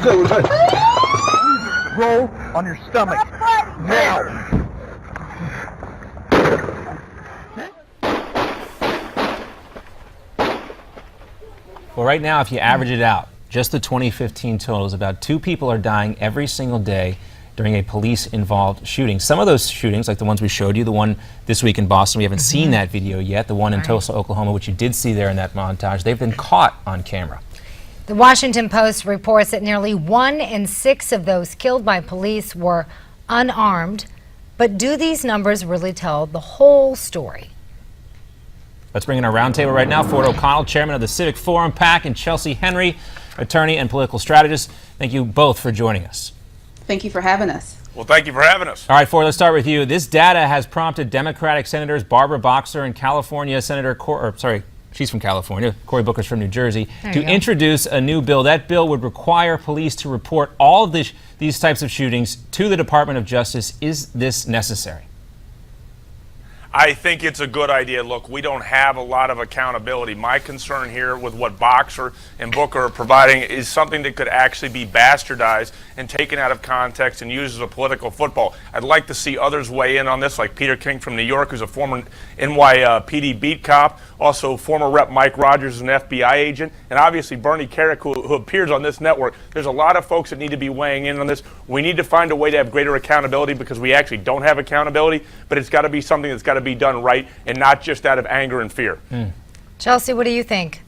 It's good. We're good. Roll on your stomach. Now. Well, right now, if you average it out, just the 2015 total is about 2 people are dying every single day during a police-involved shooting. Some of those shootings, like the ones we showed you, the one this week in Boston, we haven't seen that video yet, the one in Tulsa, Oklahoma, which you did see there in that montage, they've been caught on camera. The Washington Post reports that nearly 1 in 6 of those killed by police were unarmed. But do these numbers really tell the whole story? Let's bring in our roundtable right now. Ford O'Connell, chairman of the Civic Forum PAC, and Chelsi Henry, attorney and political strategist. Thank you both for joining us. Thank you for having us. Well, thank you for having us. All right, Ford, let's start with you. This data has prompted Democratic Senators Barbara Boxer and California Senator, she's from California, Cory Booker's from New Jersey, to introduce a new bill. That bill would require police to report all of these types of shootings to the Department of Justice. Is this necessary? I think it's a good idea. Look, we don't have a lot of accountability. My concern here with what Boxer and Booker are providing is something that could actually be bastardized and taken out of context and used as a political football. I'd like to see others weigh in on this, like Peter King from New York, who's a former NYPD beat cop, also former Rep Mike Rogers is an FBI agent, and obviously Bernie Kerik, who appears on this network. There's a lot of folks that need to be weighing in on this. We need to find a way to have greater accountability because we actually don't have accountability, but it's got to be something that's got to be done right and not just out of anger and fear. Chelsi, what do you think?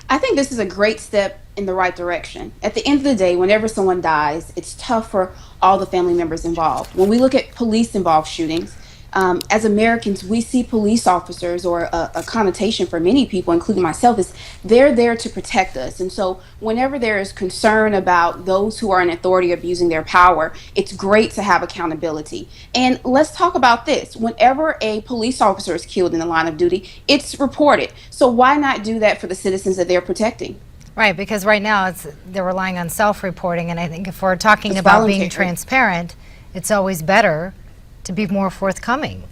I think this is a great step in the right direction. At the end of the day, whenever someone dies, it's tough for all the family members involved. When we look at police-involved shootings, as Americans, we see police officers, or a connotation for many people, including myself, is they're there to protect us. And so whenever there is concern about those who are in authority abusing their power, it's great to have accountability. And let's talk about this. Whenever a police officer is killed in the line of duty, it's reported. So why not do that for the citizens that they're protecting? Right, because right now they're relying on self-reporting, and I think if we're talking about being transparent, it's always better to be more forthcoming.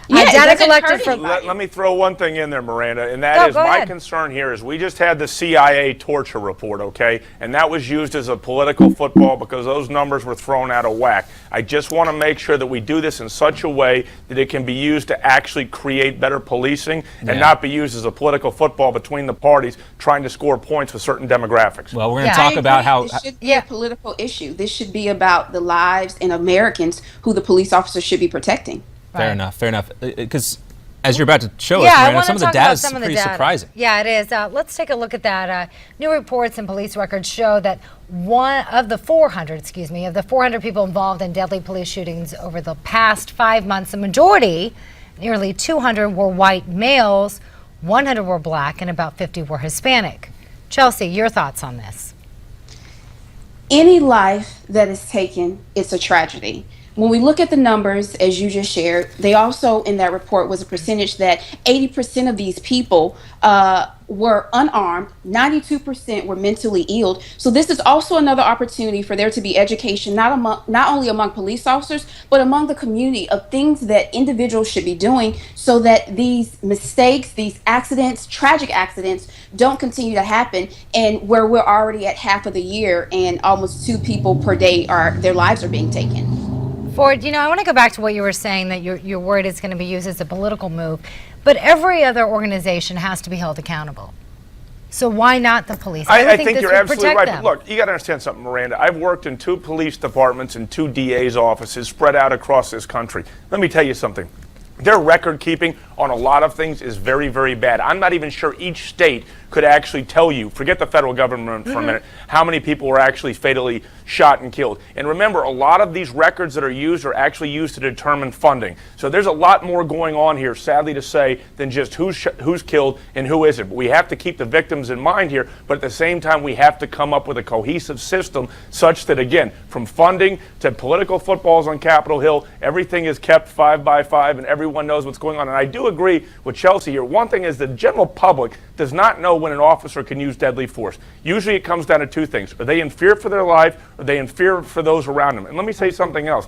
Yeah, data collected from. Let me throw one thing in there, Miranda, and that is my concern here is we just had the CIA torture report, okay? And that was used as a political football because those numbers were thrown out of whack. I just want to make sure that we do this in such a way that it can be used to actually create better policing and not be used as a political football between the parties trying to score points with certain demographics. Well, we're going to talk about how this should be a political issue. This should be about the lives and Americans who the police officers should be protecting. Fair enough, fair enough. Because as you're about to show us, Miranda, some of the data is pretty surprising. Yeah, it is. Let's take a look at that. New reports and police records show that of the 400 people involved in deadly police shootings over the past 5 months, the majority, nearly 200, were white males, 100 were black, and about 50 were Hispanic. Chelsi, your thoughts on this? Any life that is taken, it's a tragedy. When we look at the numbers, as you just shared, they also, in that report, was a percentage that 80% of these people were unarmed, 92% were mentally ill. So this is also another opportunity for there to be education, not only among police officers, but among the community of things that individuals should be doing so that these mistakes, these accidents, tragic accidents, don't continue to happen, and where we're already at half of the year and almost 2 people per day their lives are being taken. Ford, I want to go back to what you were saying, that you're worried it's going to be used as a political move, but every other organization has to be held accountable. So why not the police? I think you're absolutely right. But look, you got to understand something, Miranda. I've worked in 2 police departments and 2 DA's offices spread out across this country. Let me tell you something. Their record keeping on a lot of things is very, very bad. I'm not even sure each state could actually tell you, forget the federal government for a minute, how many people were actually fatally shot and killed. And remember, a lot of these records that are used are actually used to determine funding. So there's a lot more going on here, sadly to say, than just who's killed and who isn't. But we have to keep the victims in mind here, but at the same time, we have to come up with a cohesive system such that, again, from funding to political footballs on Capitol Hill, everything is kept 5 by 5 and everyone knows what's going on. And I do agree with Chelsi here. One thing is the general public does not know when an officer can use deadly force. Usually it comes down to 2 things. Are they in fear for their life, or are they in fear for those around them? And let me say something else.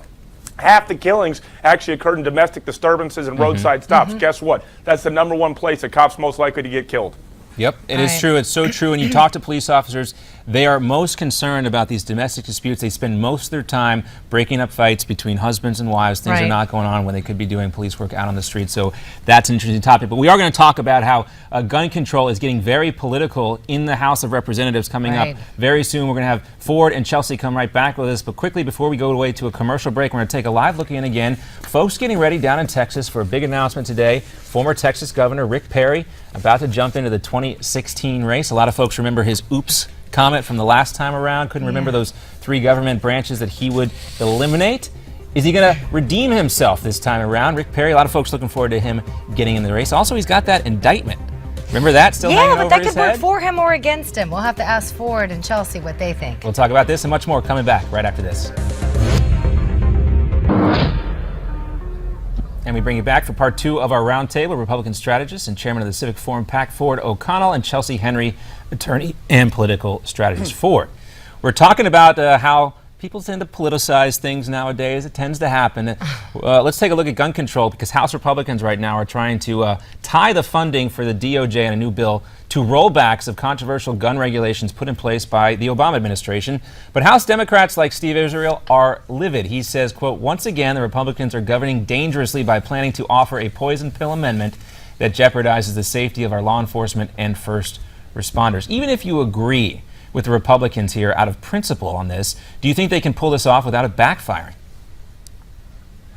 Half the killings actually occurred in domestic disturbances and roadside stops. Guess what? That's the #1 place that cops most likely to get killed. Yep, it is true. It's so true. And you talk to police officers, they are most concerned about these domestic disputes. They spend most of their time breaking up fights between husbands and wives. Things are not going on when they could be doing police work out on the street. So that's an interesting topic. But we are going to talk about how gun control is getting very political in the House of Representatives coming up very soon. We're going to have Ford and Chelsi come right back with us. But quickly, before we go away to a commercial break, we're going to take a live look in again. Folks getting ready down in Texas for a big announcement today. Former Texas Governor Rick Perry about to jump into the 2016 race. A lot of folks remember his oops comment from the last time around. Couldn't remember those 3 government branches that he would eliminate. Is he going to redeem himself this time around? Rick Perry, a lot of folks looking forward to him getting in the race. Also, he's got that indictment. Remember that still hanging over his head? Yeah, but that could work for him or against him. We'll have to ask Ford and Chelsi what they think. We'll talk about this and much more coming back right after this. And we bring you back for part 2 of our roundtable. Republican strategist and chairman of the Civic Forum PAC, Ford O'Connell, and Chelsi Henry, attorney and political strategist. Ford, we're talking about how people tend to politicize things nowadays. It tends to happen. Let's take a look at gun control, because House Republicans right now are trying to tie the funding for the DOJ and a new bill to rollbacks of controversial gun regulations put in place by the Obama administration. But House Democrats like Steve Israel are livid. He says, quote, once again, the Republicans are governing dangerously by planning to offer a poison pill amendment that jeopardizes the safety of our law enforcement and first responders. Even if you agree with the Republicans here out of principle on this, do you think they can pull this off without it backfiring?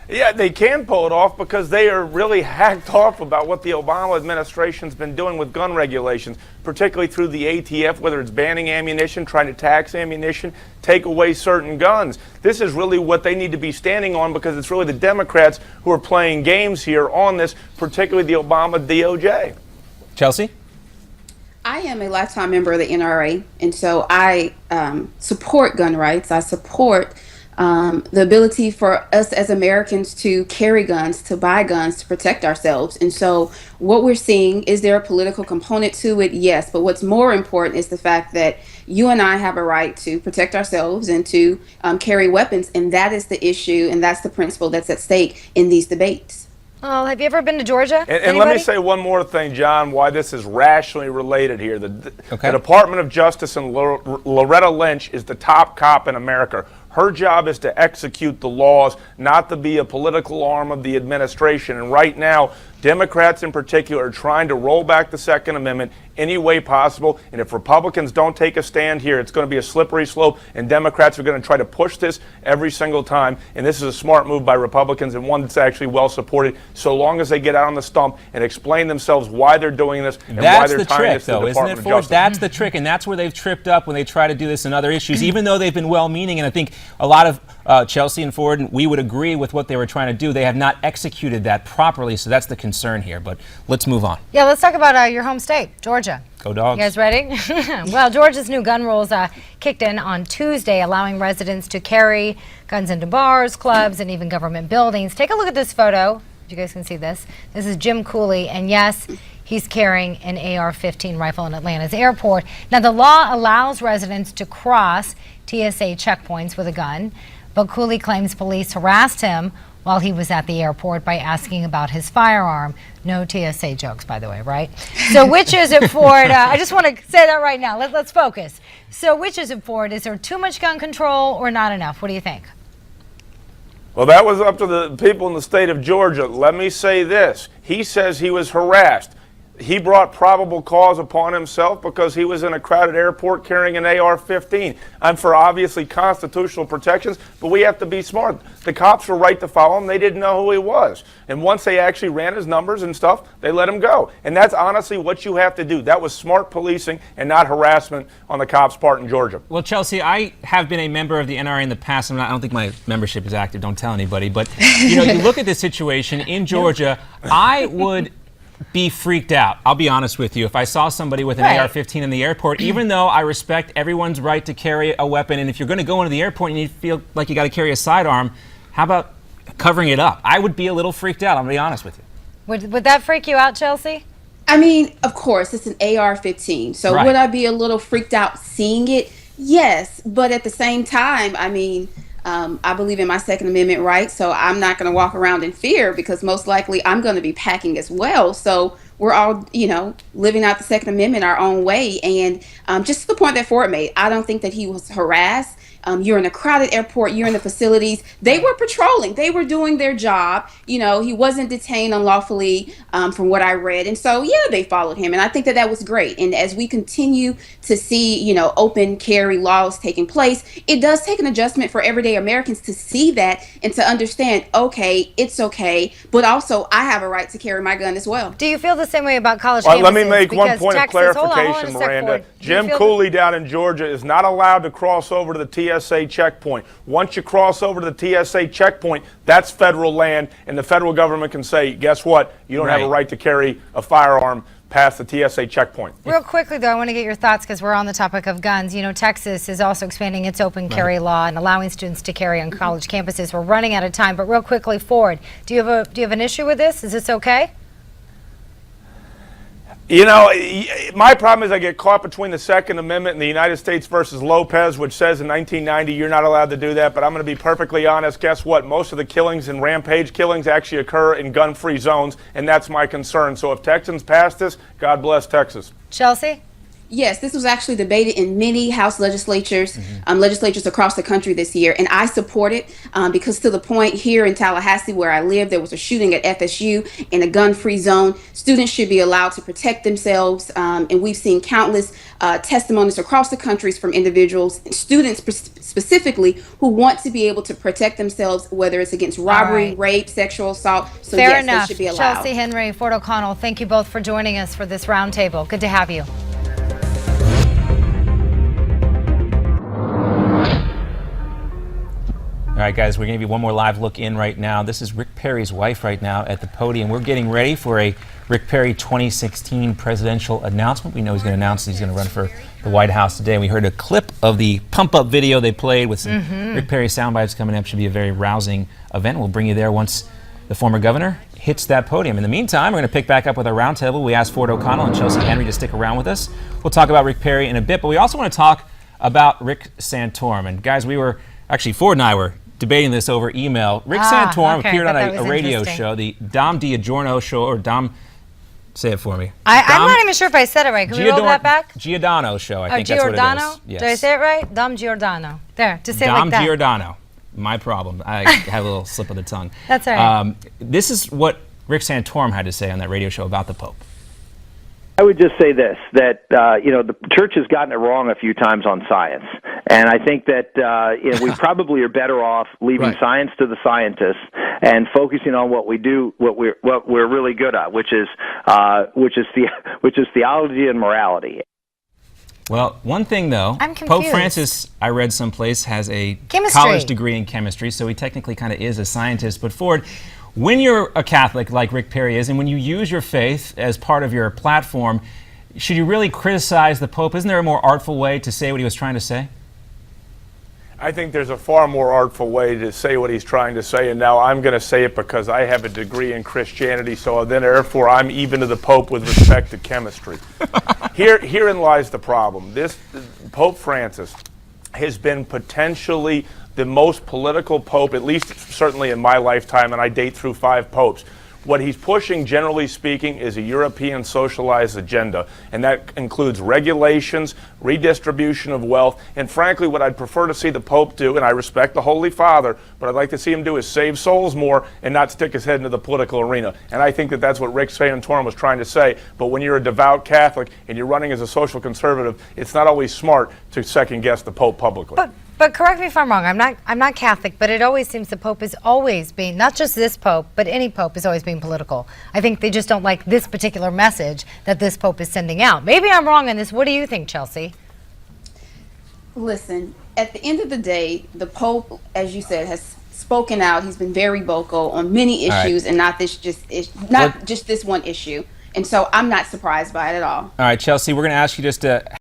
Yeah, they can pull it off because they are really hacked off about what the Obama administration's been doing with gun regulations, particularly through the ATF, whether it's banning ammunition, trying to tax ammunition, take away certain guns. This is really what they need to be standing on, because it's really the Democrats who are playing games here on this, particularly the Obama DOJ. Chelsi? I am a lifetime member of the NRA, and so I support gun rights. I support the ability for us as Americans to carry guns, to buy guns, to protect ourselves. And so what we're seeing, is there a political component to it? Yes. But what's more important is the fact that you and I have a right to protect ourselves and to carry weapons. And that is the issue, and that's the principle that's at stake in these debates. Oh, have you ever been to Georgia? And let me say one more thing, John, why this is rationally related here. The Department of Justice and Loretta Lynch is the top cop in America. Her job is to execute the laws, not to be a political arm of the administration. And right now, Democrats in particular are trying to roll back the Second Amendment any way possible. And if Republicans don't take a stand here, it's going to be a slippery slope, and Democrats are going to try to push this every single time. And this is a smart move by Republicans, and one that's actually well supported, so long as they get out on the stump and explain themselves why they're doing this and why they're tying this to the Department of Justice. That's the trick, and that's where they've tripped up when they try to do this in other issues, even though they've been well-meaning. And I think a lot of Chelsi and Ford, and we would agree with what they were trying to do. They have not executed that properly, so that's the concern here. But let's move on. Yeah, let's talk about your home state, Georgia. Go Dogs. You guys ready? Well, Georgia's new gun rules kicked in on Tuesday, allowing residents to carry guns into bars, clubs, and even government buildings. Take a look at this photo. You guys can see this. This is Jim Cooley, and yes, he's carrying an AR-15 rifle in Atlanta's airport. Now, the law allows residents to cross TSA checkpoints with a gun, but Cooley claims police harassed him while he was at the airport by asking about his firearm. No TSA jokes, by the way, right? So which is it, Ford? I just want to say that right now. Let's focus. So which is it, Ford? Is there too much gun control or not enough? What do you think? Well, that was up to the people in the state of Georgia. Let me say this. He says he was harassed. He brought probable cause upon himself because he was in a crowded airport carrying an AR-15. I'm for obviously constitutional protections, but we have to be smart. The cops were right to follow him. They didn't know who he was. And once they actually ran his numbers and stuff, they let him go. And that's honestly what you have to do. That was smart policing and not harassment on the cops' part in Georgia. Well, Chelsi, I have been a member of the NRA in the past. I don't think my membership is active. Don't tell anybody. But, you look at this situation in Georgia, I would be freaked out. I'll be honest with you. If I saw somebody with an AR-15 in the airport, even though I respect everyone's right to carry a weapon, and if you're going to go into the airport and you feel like you got to carry a sidearm, how about covering it up? I would be a little freaked out. I'm going to be honest with you. Would that freak you out, Chelsi? I mean, of course, it's an AR-15. So would I be a little freaked out seeing it? Yes. But at the same time, I mean, I believe in my Second Amendment rights, so I'm not going to walk around in fear because most likely I'm going to be packing as well. So we're all, living out the Second Amendment our own way. And just to the point that Ford made, I don't think that he was harassed. You're in a crowded airport, you're in the facilities. They were patrolling, they were doing their job. He wasn't detained unlawfully, from what I read. And so, yeah, they followed him. And I think that that was great. And as we continue to see, open carry laws taking place, it does take an adjustment for everyday Americans to see that and to understand, okay, it's okay, but also I have a right to carry my gun as well. Do you feel the same way about college campuses? Let me make one Because point of Texas, clarification, Miranda. Jim that- Cooley down in Georgia is not allowed to cross over to the TSA checkpoint. Once you cross over to the TSA checkpoint, that's federal land, and the federal government can say, guess what? You don't have a right to carry a firearm past the TSA checkpoint. Real quickly, though, I want to get your thoughts because we're on the topic of guns. Texas is also expanding its open carry law and allowing students to carry on college campuses. We're running out of time, but real quickly, Ford, do you have an issue with this? Is this okay? My problem is I get caught between the Second Amendment and the United States versus Lopez, which says in 1990 you're not allowed to do that. But I'm going to be perfectly honest. Guess what? Most of the killings and rampage killings actually occur in gun-free zones, and that's my concern. So if Texans pass this, God bless Texas. Chelsea? Yes, this was actually debated in many House legislatures, legislatures across the country this year, and I support it because to the point here in Tallahassee where I live, there was a shooting at FSU in a gun-free zone. Students should be allowed to protect themselves, and we've seen countless testimonies across the country from individuals, students specifically, who want to be able to protect themselves, whether it's against robbery, rape, sexual assault. So Fair yes, enough. they should be allowed. Chelsea Henry, Ford O'Connell, thank you both for joining us for this roundtable. Good to have you. All right, guys, we're going to give you one more live look in right now. This is Rick Perry's wife right now at the podium. We're getting ready for a Rick Perry 2016 presidential announcement. We know he's going to announce that he's going to run for the White House today. We heard a clip of the pump-up video they played with some Rick Perry sound bites coming up. Should be a very rousing event. We'll bring you there once the former governor hits that podium. In the meantime, we're going to pick back up with our roundtable. We asked Ford O'Connell and Chelsi Henry to stick around with us. We'll talk about Rick Perry in a bit, but we also want to talk about Rick Santorum. And guys, Ford and I were debating this over email. Rick Santorum appeared on a radio show, the Dom DiGiorno show, or Dom, say it for me. I'm not even sure if I said it right. Can we roll that back? Giordano show, I think that's what it is. Yes. Did I say it right? Dom Giordano. There, just say it like that. Dom Giordano. My problem. I have a little slip of the tongue. That's all right. This is what Rick Santorum had to say on that radio show about the Pope. I would just say this, that, the church has gotten it wrong a few times on science. And I think that we probably are better off leaving science to the scientists and focusing on what we do, what we're really good at, which is theology and morality. Well, one thing though, I'm confused. Pope Francis, I read someplace, has a college degree in chemistry, so he technically kind of is a scientist. But Ford, when you're a Catholic like Rick Perry is, and when you use your faith as part of your platform, should you really criticize the Pope? Isn't there a more artful way to say what he was trying to say? I think there's a far more artful way to say what he's trying to say, and now I'm going to say it because I have a degree in Christianity, so then therefore I'm even to the Pope with respect to chemistry. Herein lies the problem. This Pope Francis has been potentially the most political pope, at least certainly in my lifetime, and I date through 5 popes. What he's pushing, generally speaking, is a European socialized agenda, and that includes regulations, redistribution of wealth, and frankly, what I'd prefer to see the Pope do, and I respect the Holy Father, but I'd like to see him do is save souls more and not stick his head into the political arena. And I think that that's what Rick Santorum was trying to say. But when you're a devout Catholic and you're running as a social conservative, it's not always smart to second-guess the Pope publicly. But correct me if I'm wrong. I'm not Catholic, but it always seems the Pope is always being, not just this Pope, but any Pope is always being political. I think they just don't like this particular message that this Pope is sending out. Maybe I'm wrong on this. What do you think, Chelsea? Listen, at the end of the day, the Pope, as you said, has spoken out. He's been very vocal on many issues, and not just this one issue. And so I'm not surprised by it at all. All right, Chelsea, we're going to ask you just to